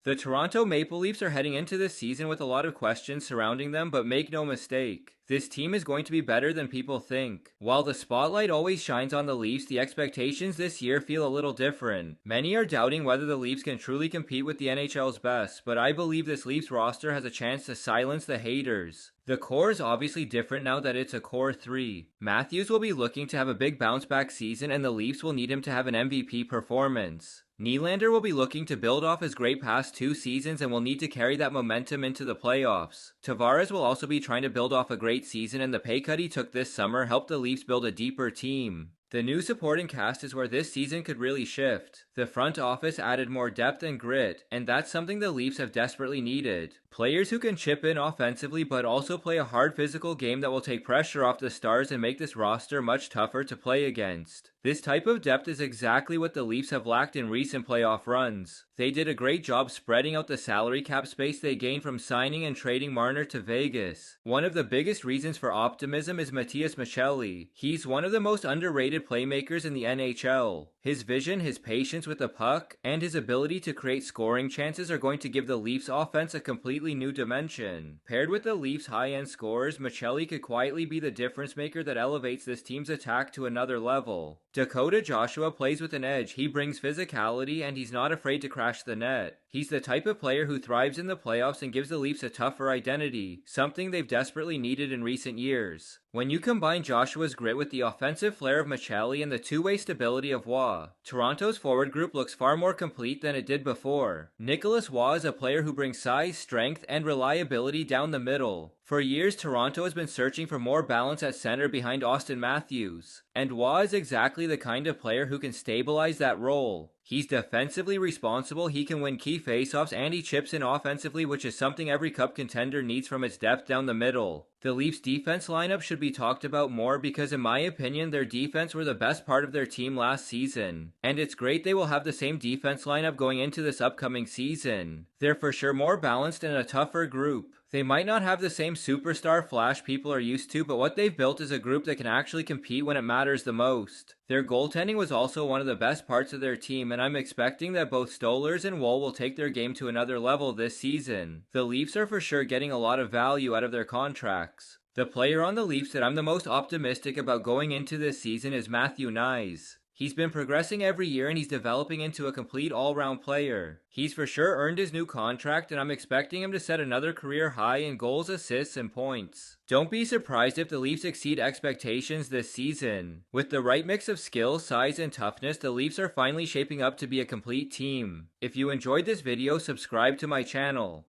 The Toronto Maple Leafs are heading into this season with a lot of questions surrounding them, but make no mistake, this team is going to be better than people think. While the spotlight always shines on the Leafs, the expectations this year feel a little different. Many are doubting whether the Leafs can truly compete with the NHL's best, but I believe this Leafs roster has a chance to silence the haters. The core is obviously different now that it's a core 3. Matthews will be looking to have a big bounce back season, and the Leafs will need him to have an MVP performance. Nylander will be looking to build off his great past 2 seasons and will need to carry that momentum into the playoffs. Tavares will also be trying to build off a great season, and the pay cut he took this summer helped the Leafs build a deeper team. The new supporting cast is where this season could really shift. The front office added more depth and grit, and that's something the Leafs have desperately needed. Players who can chip in offensively but also play a hard physical game that will take pressure off the Stars and make this roster much tougher to play against. This type of depth is exactly what the Leafs have lacked in recent playoff runs. They did a great job spreading out the salary cap space they gained from signing and trading Marner to Vegas. One of the biggest reasons for optimism is Matias Maccelli. He's one of the most underrated playmakers in the NHL. His vision, his patience with the puck, and his ability to create scoring chances are going to give the Leafs offense a completely new dimension. Paired with the Leafs' high-end scorers, Maccelli could quietly be the difference maker that elevates this team's attack to another level. Dakota Joshua plays with an edge. He brings physicality and he's not afraid to crash the net. He's the type of player who thrives in the playoffs and gives the Leafs a tougher identity, something they've desperately needed in recent years. When you combine Joshua's grit with the offensive flair of Maccelli and the two-way stability of Roy, Toronto's forward group looks far more complete than it did before. Nicolas Roy is a player who brings size, strength, and reliability down the middle. For years, Toronto has been searching for more balance at center behind Austin Matthews, and Roy is exactly the kind of player who can stabilize that role. He's defensively responsible, he can win key faceoffs, and he chips in offensively, which is something every cup contender needs from its depth down the middle. The Leafs' defense lineup should be talked about more because in my opinion their defense were the best part of their team last season. And it's great they will have the same defense lineup going into this upcoming season. They're for sure more balanced and a tougher group. They might not have the same superstar flash people are used to, but what they've built is a group that can actually compete when it matters the most. Their goaltending was also one of the best parts of their team, and I'm expecting that both Stolarz and Woll will take their game to another level this season. The Leafs are for sure getting a lot of value out of their contracts. The player on the Leafs that I'm the most optimistic about going into this season is Matthew Knies. He's been progressing every year and he's developing into a complete all-round player. He's for sure earned his new contract and I'm expecting him to set another career high in goals, assists, and points. Don't be surprised if the Leafs exceed expectations this season. With the right mix of skill, size, and toughness, the Leafs are finally shaping up to be a complete team. If you enjoyed this video, subscribe to my channel.